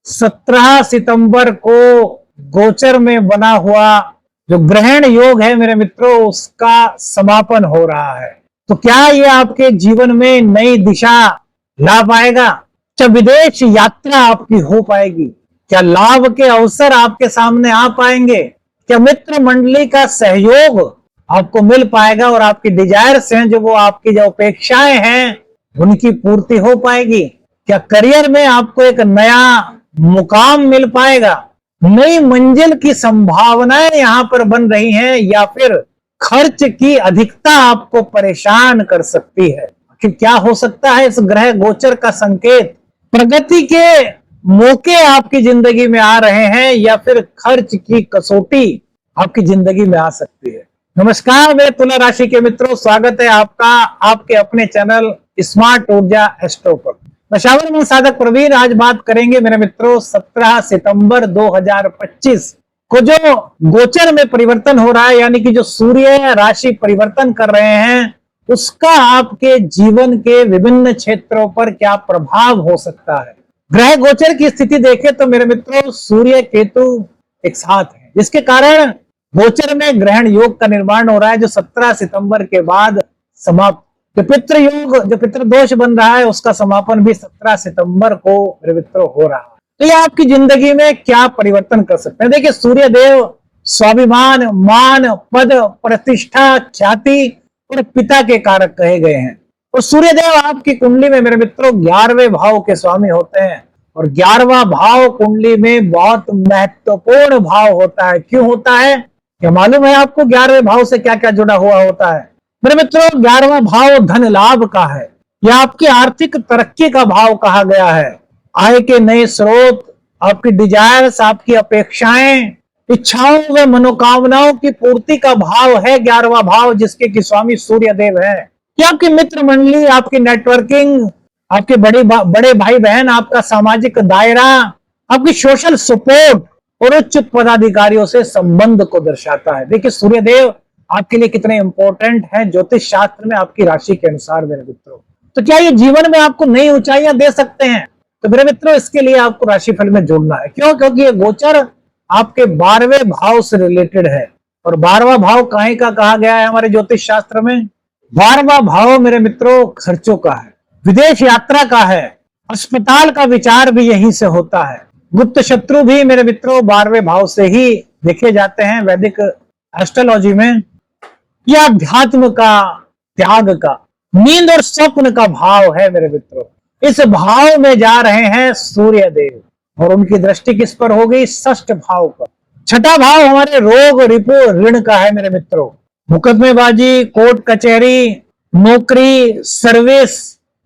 17 सितंबर को गोचर में बना हुआ जो ग्रहण योग है मेरे मित्रों, उसका समापन हो रहा है। तो क्या ये आपके जीवन में नई दिशा ला पाएगा? क्या विदेश यात्रा आपकी हो पाएगी? क्या लाभ के अवसर आपके सामने आ पाएंगे? क्या मित्र मंडली का सहयोग आपको मिल पाएगा और आपकी डिजायर्स हैं, जो वो आपकी जो अपेक्षाएं हैं, उनकी पूर्ति हो पाएगी? क्या करियर में आपको एक नया मुकाम मिल पाएगा? नई मंजिल की संभावनाएं यहां पर बन रही हैं, या फिर खर्च की अधिकता आपको परेशान कर सकती है? कि क्या हो सकता है इस ग्रह गोचर का संकेत? प्रगति के मौके आपकी जिंदगी में आ रहे हैं, या फिर खर्च की कसौटी आपकी जिंदगी में आ सकती है? नमस्कार मेरे तुला राशि के मित्रों, स्वागत है आपका आपके अपने चैनल स्मार्ट ऊर्जा एस्ट्रो पर। पेशावर में साधक प्रवीण आज बात करेंगे मेरे मित्रों 17 सितंबर 2025 को जो गोचर में परिवर्तन हो रहा है, यानी कि जो सूर्य राशि परिवर्तन कर रहे हैं, उसका आपके जीवन के विभिन्न क्षेत्रों पर क्या प्रभाव हो सकता है। ग्रह गोचर की स्थिति देखें तो मेरे मित्रों सूर्य केतु एक साथ है, जिसके कारण गोचर में ग्रहण योग का निर्माण हो रहा है, जो 17 सितंबर के बाद समाप्त। जो पितृ योग, जो पितृदोष बन रहा है, उसका समापन भी 17 सितंबर को मेरे मित्रों हो रहा है। तो ये आपकी जिंदगी में क्या परिवर्तन कर सकते हैं? देखिए, सूर्य देव स्वाभिमान, मान, पद, प्रतिष्ठा, ख्याति और पिता के कारक कहे गए हैं। और सूर्य देव आपकी कुंडली में मेरे मित्रों 11वें भाव के स्वामी होते हैं, और 11वां भाव कुंडली में बहुत महत्वपूर्ण भाव होता है। क्यों होता है? क्या मालूम है आपको 11वें भाव से क्या क्या जुड़ा हुआ होता है? मेरे मित्रों 11वां भाव धन लाभ का है, यह आपकी आर्थिक तरक्की का भाव कहा गया है। आय के नए स्रोत, आपकी डिजायर्स, आपकी अपेक्षाएं, इच्छाओं व मनोकामनाओं की पूर्ति का भाव है 11वां भाव, जिसके कि स्वामी सूर्य देव है। कि आपकी मित्र मंडली, आपकी नेटवर्किंग, आपके बड़े भाई बहन, आपका सामाजिक दायरा, आपकी सोशल सपोर्ट और उच्च पदाधिकारियों से संबंध को दर्शाता है। देखिए सूर्य देव आपके लिए कितने इंपॉर्टेंट हैं ज्योतिष शास्त्र में आपकी राशि के अनुसार मेरे मित्रों। तो क्या ये जीवन में आपको नई ऊंचाइयां दे सकते हैं? तो मेरे मित्रों इसके लिए आपको राशिफल में जोड़ना है। क्यों? क्योंकि ये गोचर आपके 12वें भाव से रिलेटेड है। और 12वां भाव काहे का कहा गया है हमारे ज्योतिष शास्त्र में? 12वां भाव मेरे मित्रों खर्चों का है, विदेश यात्रा का है, अस्पताल का विचार भी यहीं से होता है। गुप्त शत्रु भी मेरे मित्रों 12वें भाव से ही देखे जाते हैं वैदिक एस्ट्रोलॉजी में। यह अध्यात्म का, त्याग का, नींद और स्वप्न का भाव है मेरे मित्रों। इस भाव में जा रहे हैं सूर्य देव, और उनकी दृष्टि किस पर हो गई? षष्ठ भाव पर। छठा भाव हमारे रोग, रिपु, ऋण का है मेरे मित्रों। मुकदमेबाजी, कोर्ट कचहरी, नौकरी, सर्विस,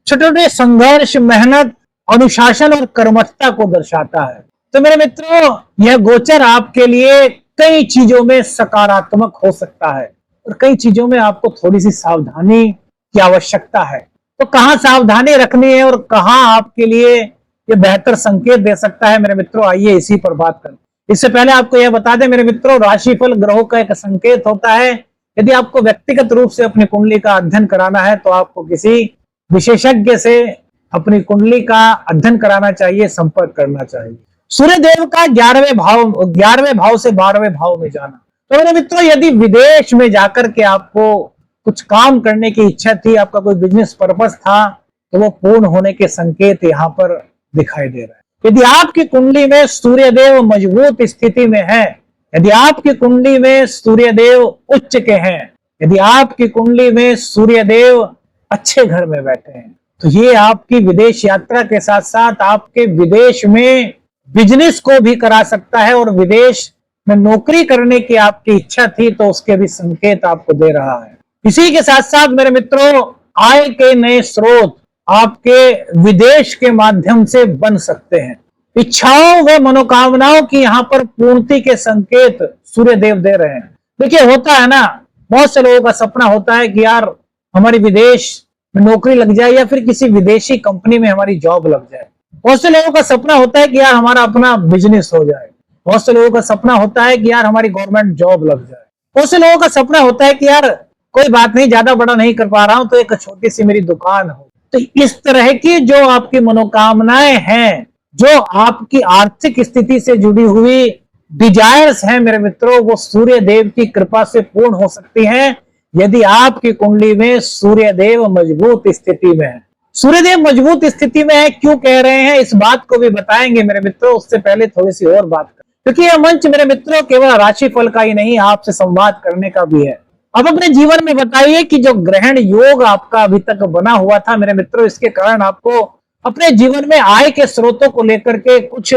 छोटे छोटे संघर्ष, मेहनत, अनुशासन और कर्मठता को दर्शाता है। तो मेरे मित्रों यह गोचर आपके लिए कई चीजों में सकारात्मक हो सकता है, और कई चीजों में आपको थोड़ी सी सावधानी की आवश्यकता है। तो कहाँ सावधानी रखनी है और कहाँ आपके लिए ये बेहतर संकेत दे सकता है मेरे मित्रों, आइए इसी पर बात करें। इससे पहले आपको यह बता दें मेरे मित्रों, राशिफल ग्रहों का एक संकेत होता है। यदि आपको व्यक्तिगत रूप से अपनी कुंडली का अध्ययन कराना है तो आपको किसी विशेषज्ञ से अपनी कुंडली का अध्ययन कराना चाहिए, संपर्क करना चाहिए। सूर्य देव का 11वें भाव से 12वें भाव में जाना। तो मेरे मित्रों यदि विदेश में जाकर के आपको कुछ काम करने की इच्छा थी, आपका कोई बिजनेस पर्पस था, तो वो पूर्ण होने के संकेत यहाँ पर दिखाई दे रहा है। यदि आपकी कुंडली में सूर्यदेव मजबूत स्थिति में है, यदि आपकी कुंडली में सूर्यदेव उच्च के हैं, यदि आपकी कुंडली में सूर्यदेव अच्छे घर में बैठे हैं, तो ये आपकी विदेश यात्रा के साथ साथ आपके विदेश में बिजनेस को भी करा सकता है, और विदेश में नौकरी करने की आपकी इच्छा थी तो उसके भी संकेत आपको दे रहा है। इसी के साथ साथ मेरे मित्रों आय के नए स्रोत आपके विदेश के माध्यम से बन सकते हैं। इच्छाओं व मनोकामनाओं की यहाँ पर पूर्ति के संकेत सूर्य देव दे रहे हैं। देखिए होता है ना, बहुत से लोगों का सपना होता है कि यार हमारी विदेश में नौकरी लग जाए, या फिर किसी विदेशी कंपनी में हमारी जॉब लग जाए। बहुत से लोगों का सपना होता है कि यार हमारा अपना बिजनेस हो जाए। बहुत से लोगों का सपना होता है कि यार हमारी गवर्नमेंट जॉब लग जाए। बहुत से लोगों का सपना होता है कि यार कोई बात नहीं, ज्यादा बड़ा नहीं कर पा रहा हूं तो एक छोटी सी मेरी दुकान हो। तो इस तरह की जो आपकी मनोकामनाएं हैं जो आपकी आर्थिक स्थिति से जुड़ी हुई डिजायर्स हैं मेरे मित्रों, वो सूर्य देव की कृपा से पूर्ण हो सकती हैं यदि आपकी कुंडली में सूर्य देव मजबूत स्थिति में है। सूर्य देव मजबूत स्थिति में है, क्यों कह रहे हैं इस बात को भी बताएंगे मेरे मित्रों। उससे पहले थोड़ी सी और बात करें, क्योंकि यह मंच मेरे मित्रों केवल राशिफल का ही नहीं, आपसे संवाद करने का भी है। अब अपने जीवन में बताइए कि जो ग्रहण योग आपका अभी तक बना हुआ था मेरे मित्रों, इसके कारण आपको अपने जीवन में आय के स्रोतों को लेकर के कुछ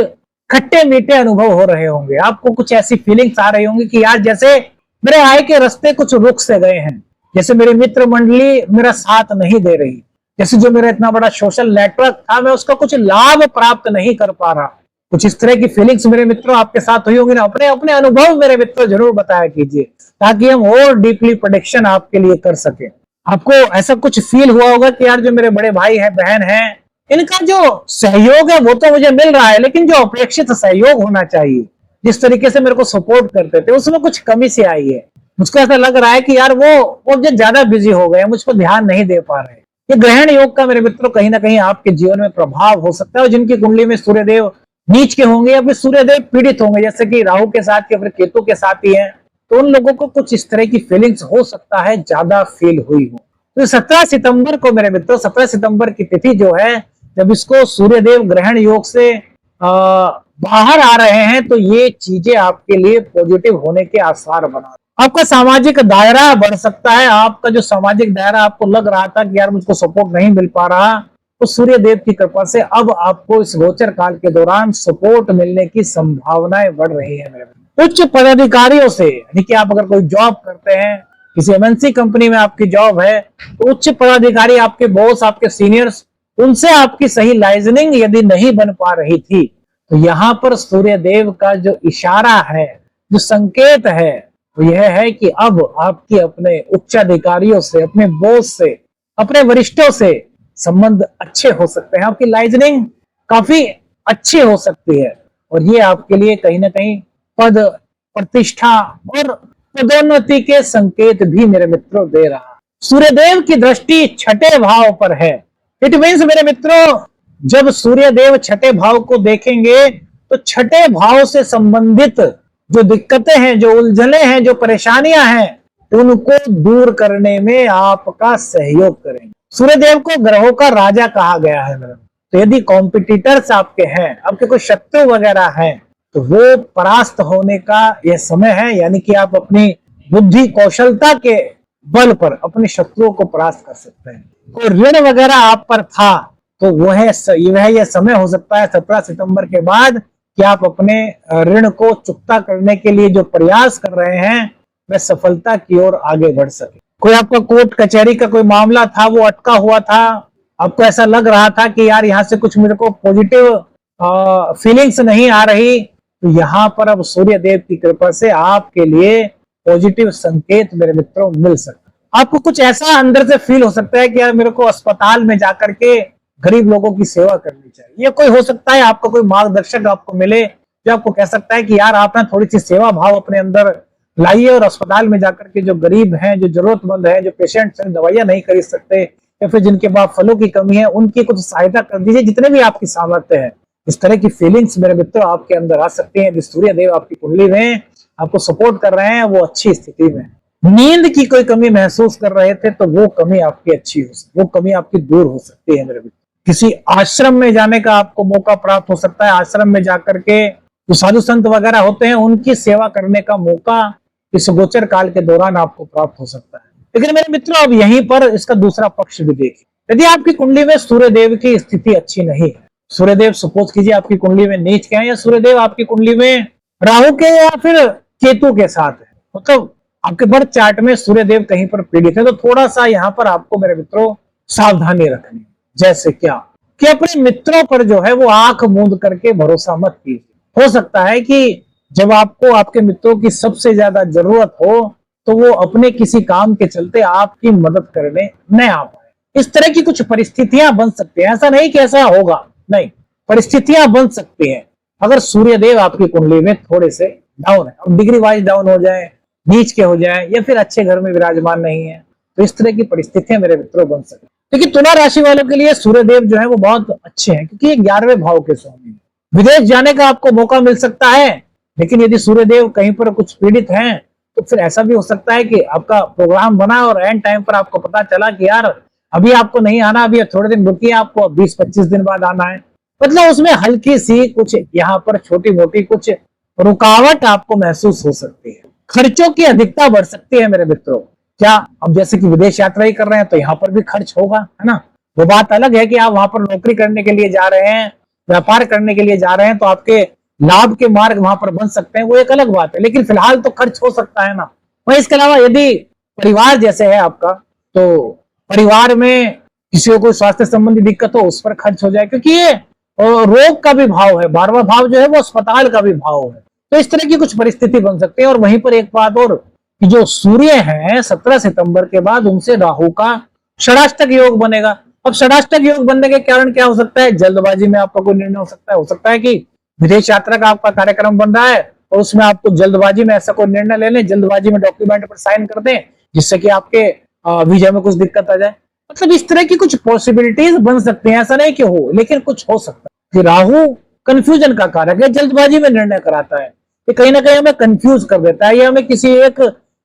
खट्टे मीठे अनुभव हो रहे होंगे। आपको कुछ ऐसी फीलिंग्स आ रही होंगी कि यार जैसे मेरे आय के रास्ते कुछ रुक से गए हैं, जैसे मेरी मित्र मंडली मेरा साथ नहीं दे रही, जैसे जो मेरा इतना बड़ा सोशल नेटवर्क था मैं उसका कुछ लाभ प्राप्त नहीं कर पा रहा। कुछ इस तरह की फीलिंग्स मेरे मित्रों आपके साथ हुई होंगी ना। अपने अपने अनुभव मेरे मित्रों जरूर बताया कीजिए, ताकि हम और डीपली प्रेडिक्शन आपके लिए कर सके। आपको ऐसा कुछ फील हुआ होगा कि यार जो मेरे बड़े भाई है बहन है, इनका जो सहयोग है वो तो मुझे मिल रहा है, लेकिन जो अपेक्षित सहयोग होना चाहिए, जिस तरीके से मेरे को सपोर्ट करते थे, उसमें कुछ कमी सी आई है। मुझको ऐसा लग रहा है कि यार वो जो ज्यादा बिजी हो गए, मुझ पर ध्यान नहीं दे पा रहे। ये ग्रहण योग का मेरे मित्रों कहीं ना कहीं आपके जीवन में प्रभाव हो सकता है। और जिनकी कुंडली में सूर्यदेव नीच के होंगे या फिर सूर्यदेव पीड़ित होंगे, जैसे कि राहु के साथ या फिर केतु के साथ ही है, तो उन लोगों को कुछ इस तरह की फीलिंग्स हो सकता है ज्यादा फील हुई हो। तो 17 सितंबर को मेरे मित्रों, 17 सितंबर की तिथि जो है, जब इसको सूर्यदेव ग्रहण योग से बाहर आ रहे हैं, तो ये चीजें आपके लिए पॉजिटिव होने के आसार बना। आपका सामाजिक दायरा बढ़ सकता है। आपका जो सामाजिक दायरा आपको लग रहा था कि यार मुझको सपोर्ट नहीं मिल पा रहा, तो सूर्य देव की कृपा से अब आपको इस गोचर काल के दौरान सपोर्ट मिलने की संभावनाएं बढ़ रही है मेरे। उच्च पदाधिकारियों से, यानी कि आप अगर कोई जॉब करते हैं, किसी एमएनसी कंपनी में आपकी जॉब है, तो उच्च पदाधिकारी, आपके बॉस, आपके सीनियर्स, उनसे आपकी सही लाइजनिंग यदि नहीं बन पा रही थी, तो यहाँ पर सूर्य देव का जो इशारा है, जो संकेत है, वो यह है कि अब आपके अपने उच्चाधिकारियों से, अपने बॉस से, अपने वरिष्ठों से संबंध अच्छे हो सकते हैं। आपकी लाइजनिंग काफी अच्छी हो सकती है, और ये आपके लिए कहीं ना कहीं पद, प्रतिष्ठा और पदोन्नति के संकेत भी मेरे मित्रों दे रहा है। सूर्यदेव की दृष्टि छठे भाव पर है। इट मीन्स मेरे मित्रों, जब सूर्यदेव छठे भाव को देखेंगे, तो छठे भाव से संबंधित जो दिक्कतें हैं, जो उलझने हैं, जो परेशानियां हैं, उनको दूर करने में आपका सहयोग करेंगे। सूर्यदेव को ग्रहों का राजा कहा गया है मेरे। तो यदि कॉम्पिटिटर्स आपके हैं, आपके कोई शत्रु वगैरह हैं, तो वो परास्त होने का यह समय है। यानी कि आप अपनी बुद्धि कौशलता के बल पर अपने शत्रुओं को परास्त कर सकते हैं। कोई ऋण वगैरह आप पर था, तो वह यह समय हो सकता है 17 सितंबर के बाद कि आप अपने ऋण को चुकता करने के लिए जो प्रयास कर रहे हैं, वह सफलता की ओर आगे बढ़ सके। कोई आपका कोर्ट कचहरी का कोई मामला था, वो अटका हुआ था, आपको ऐसा लग रहा था कि यार यहाँ से कुछ मेरे को पॉजिटिव फीलिंग्स नहीं आ रही, तो यहाँ पर अब सूर्य देव की कृपा से आपके लिए पॉजिटिव संकेत मेरे मित्रों मिल सकता है। आपको कुछ ऐसा अंदर से फील हो सकता है कि यार मेरे को अस्पताल में जाकर के गरीब लोगों की सेवा करनी चाहिए। ये कोई हो सकता है आपका कोई मार्गदर्शक आपको मिले, जो आपको कह सकता है कि यार आप ना थोड़ी सी सेवा भाव अपने अंदर लाइए, और अस्पताल में जाकर के जो गरीब हैं, जो जरूरतमंद है, जो पेशेंट्स हैं, दवाइयां नहीं खरीद सकते, या फिर जिनके पास फलों की कमी है, उनकी कुछ सहायता कर दीजिए, जितने भी आपकी सामर्थ्य है। इस तरह की फीलिंग्स मेरे मित्रों आपके अंदर आ सकती हैं। सूर्य देव आपकी कुंडली में आपको सपोर्ट कर रहे हैं, वो अच्छी स्थिति में। नींद की कोई कमी महसूस कर रहे थे, तो वो कमी आपकी अच्छी हो सकती, वो कमी आपकी दूर हो सकती है मेरे मित्रों। किसी आश्रम में जाने का आपको मौका प्राप्त हो सकता है। आश्रम में जाकर के जो साधु संत वगैरह होते हैं, उनकी सेवा करने का मौका इस गोचर काल के दौरान आपको प्राप्त हो सकता है। लेकिन मेरे मित्रों, अब यहीं पर इसका दूसरा पक्ष भी देखिए। यदि आपकी कुंडली में सूर्यदेव की स्थिति अच्छी नहीं है, सूर्यदेव सपोज कीजिए आपकी कुंडली में नीच के हैं, या सूर्यदेव आपकी कुंडली में राहु के या फिर केतु के साथ है, मतलब आपके बर्थ चार्ट में सूर्यदेव कहीं पर पीड़ित है, तो थोड़ा सा यहाँ पर आपको मेरे मित्रों सावधानी रखनी। जैसे क्या कि अपने मित्रों पर जो है वो आंख मूंद करके भरोसा मत कीजिए। हो सकता है कि जब आपको आपके मित्रों की सबसे ज्यादा जरूरत हो, तो वो अपने किसी काम के चलते आपकी मदद करने न आ पाए। इस तरह की कुछ परिस्थितियां बन सकती हैं। ऐसा नहीं कि ऐसा होगा, नहीं, परिस्थितियां बन सकती हैं अगर सूर्यदेव आपकी कुंडली में थोड़े से डाउन है। अब डिग्री वाइज डाउन हो जाए, नीच के हो जाए, या फिर अच्छे घर में विराजमान नहीं है, तो इस तरह की परिस्थितियां मेरे मित्रों बन सकती। लेकिन तुला राशि वालों के लिए सूर्यदेव जो है वो बहुत अच्छे हैं, क्योंकि ये 11वें भाव के स्वामी है। विदेश जाने का आपको मौका मिल सकता है, लेकिन यदि सूर्यदेव कहीं पर कुछ पीड़ित हैं तो फिर ऐसा भी हो सकता है कि आपका प्रोग्राम बना और एंड टाइम पर आपको पता चला कि यार अभी आपको नहीं आना, अभी थोड़े दिन रुकिए, आपको 20-25 दिन बाद आना है। मतलब उसमें हल्की सी कुछ यहाँ पर छोटी मोटी कुछ रुकावट आपको महसूस हो सकती है। खर्चों की अधिकता बढ़ सकती है मेरे मित्रों। क्या अब जैसे कि विदेश यात्रा ही कर रहे हैं तो यहाँ पर भी खर्च होगा, है ना। वो बात अलग है कि आप वहां पर नौकरी करने के लिए जा रहे हैं, व्यापार करने के लिए जा रहे हैं, तो आपके लाभ के मार्ग वहां पर बन सकते हैं, वो एक अलग बात है, लेकिन फिलहाल तो खर्च हो सकता है ना। वही इसके अलावा यदि परिवार जैसे है आपका, तो परिवार में किसी को कोई स्वास्थ्य संबंधी दिक्कत हो उस पर खर्च हो जाए, क्योंकि ये रोग का भी भाव है, 12वां भाव जो है वो अस्पताल का भी भाव है। तो इस तरह की कुछ परिस्थिति बन सकती है। और वहीं पर एक बात और कि जो सूर्य है 17 सितंबर के बाद उनसे राहु का षडाष्टक योग बनेगा। अब षडाष्टक योग बनने के कारण क्या हो सकता है, जल्दबाजी में आपका कोई निर्णय हो सकता है कि विदेश यात्रा का आपका कार्यक्रम बन रहा है और उसमें आपको जल्दबाजी में ऐसा कोई निर्णय ले लें, जल्दबाजी में डॉक्यूमेंट पर साइन कर दें जिससे कि आपके वीजा में कुछ दिक्कत आ जाए। मतलब इस तरह की कुछ पॉसिबिलिटीज बन सकती हैं, ऐसा नहीं कि हो, लेकिन कुछ हो सकता है कि राहु कंफ्यूजन का कारक है, जल्दबाजी में निर्णय कराता है, ये कहीं ना कहीं हमें कंफ्यूज कर देता है, ये हमें किसी एक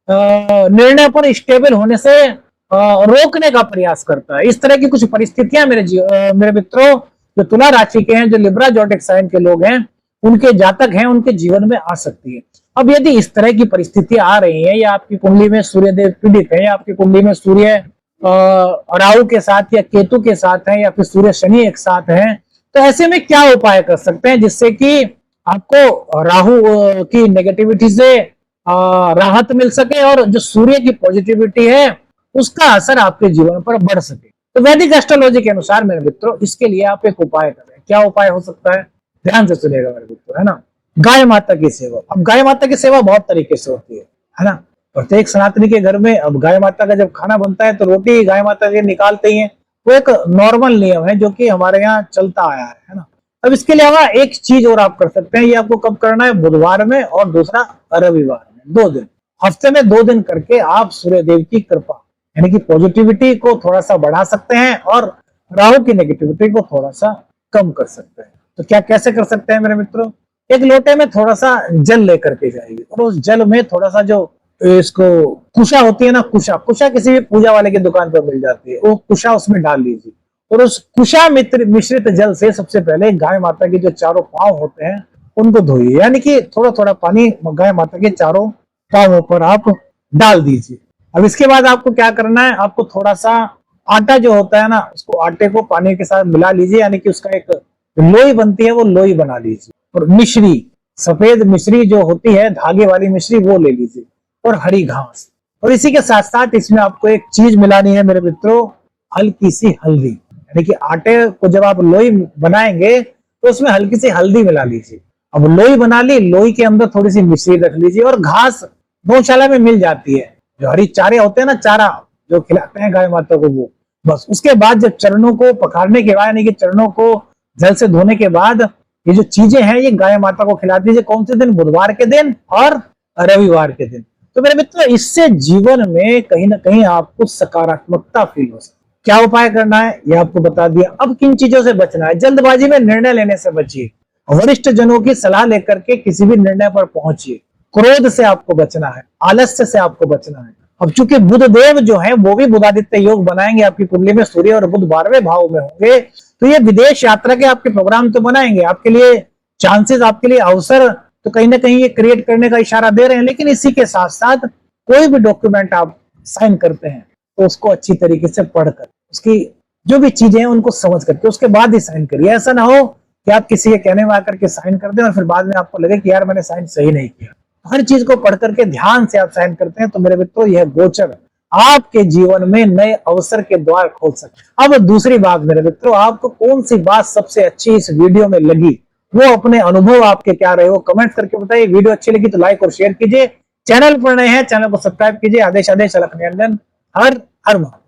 निर्णय पर स्टेबल होने से रोकने का प्रयास करता है। इस तरह की कुछ परिस्थितियां मेरे मित्रों जो तुला राशि के हैं, जो लिब्रा जोडिक साइन के लोग हैं, उनके जातक हैं, उनके जीवन में आ सकती है। अब यदि इस तरह की परिस्थिति आ रही है, या आपकी कुंडली में सूर्यदेव पीड़ित है, या आपकी कुंडली में सूर्य राहु के साथ या केतु के साथ है, या फिर सूर्य शनि एक साथ है, तो ऐसे में क्या उपाय कर सकते हैं जिससे कि आपको राहु की नेगेटिविटी से राहत मिल सके और जो सूर्य की पॉजिटिविटी है उसका असर आपके जीवन पर बढ़ सके। तो वैदिक एस्ट्रोलॉजी के अनुसार मेरे मित्रों इसके लिए आप एक उपाय करें। क्या उपाय हो सकता है, ध्यान से सुनिएगा मेरे मित्रों, है ना। गाय माता की सेवा। अब गाय माता की सेवा बहुत तरीके से होती है ना। प्रत्येक सनातनी के घर में अब गाय माता का जब खाना बनता है तो रोटी गाय माता के निकालते ही है, वो एक नॉर्मल नियम है जो कि हमारे यहाँ चलता आया है ना। अब इसके अलावा एक चीज और आप कर सकते हैं, ये आपको कब करना है, बुधवार में और दूसरा रविवार में, 2 दिन, हफ्ते में 2 दिन करके आप सूर्यदेव की कृपा यानी कि पॉजिटिविटी को थोड़ा सा बढ़ा सकते हैं और राहु की नेगेटिविटी को थोड़ा सा कम कर सकते हैं। तो क्या कैसे कर सकते हैं मेरे मित्रों, एक लोटे में थोड़ा सा जल लेकर के जाइए और उस जल में थोड़ा सा जो इसको कुशा होती है ना, कुशा किसी भी पूजा वाले की दुकान पर मिल जाती है, वो कुशा उसमें डाल लीजिए और उस कुशा मिश्रित जल से सबसे पहले गाय माता के जो चारों पांव होते हैं उनको धोइए, यानी कि थोड़ा थोड़ा पानी गाय माता के चारों पांवों पर आप डाल दीजिए। अब इसके बाद आपको क्या करना है, आपको थोड़ा सा आटा जो होता है ना, उसको आटे को पानी के साथ मिला लीजिए, यानी कि उसका एक लोई बनती है, वो लोई बना लीजिए। और मिश्री, सफेद मिश्री जो होती है धागे वाली मिश्री, वो ले लीजिए और हरी घास। और इसी के साथ साथ इसमें आपको एक चीज मिलानी है मेरे मित्रों, हल्की सी हल्दी, यानी कि आटे को जब आप लोई बनाएंगे तो उसमें हल्की सी हल्दी मिला लीजिए। अब लोई बना ली, लोई के अंदर थोड़ी सी मिश्री रख लीजिए और घास गौशाला में मिल जाती है, जो हरी चारे होते हैं ना, चारा जो खिलाते हैं गाय माता को, वो बस। उसके बाद जब चरणों को पखारने के बाद यानी कि चरणों को जल से धोने के बाद ये जो चीजें हैं ये गाय माता को खिला दीजिए। कौन से दिन, बुधवार के दिन और रविवार के दिन। तो मेरे मित्रों इससे जीवन में कहीं ना कहीं आपको सकारात्मकता फील हो सकती है। क्या उपाय करना है ये आपको बता दिया। अब किन चीजों से बचना है, जल्दबाजी में निर्णय लेने से बचिए, वरिष्ठ जनों की सलाह लेकर के किसी भी निर्णय पर पहुंचिए, क्रोध से आपको बचना है, आलस्य से आपको बचना है। अब चूंकि बुध देव जो है वो भी बुधादित्य योग बनाएंगे, आपकी कुंडली में सूर्य और बुध 12वें भाव में होंगे, तो ये विदेश यात्रा के आपके प्रोग्राम तो बनाएंगे, आपके लिए चांसेस, आपके लिए अवसर तो कहीं ना कहीं ये क्रिएट करने का इशारा दे रहे हैं। लेकिन इसी के साथ साथ कोई भी डॉक्यूमेंट आप साइन करते हैं तो उसको अच्छी तरीके से पढ़कर, उसकी जो भी चीजें हैं उनको समझ करके उसके बाद ही साइन करिए। ऐसा ना हो कि आप किसी के कहने में आकर के साइन कर दें और फिर बाद में आपको लगे कि यार मैंने साइन सही नहीं किया। हर चीज को पढ़ करके ध्यान से आप साइन करते हैं तो मेरे मित्रों यह गोचर आपके जीवन में नए अवसर के द्वार खोल सकते। अब दूसरी बात मेरे मित्रों, आपको कौन सी बात सबसे अच्छी इस वीडियो में लगी, वो अपने अनुभव आपके क्या रहे वो कमेंट करके बताइए। वीडियो अच्छी लगी तो लाइक और शेयर कीजिए, चैनल पर नए हैं चैनल को सब्सक्राइब कीजिए। आदेश अलख निरंजन, हर हर महादेव।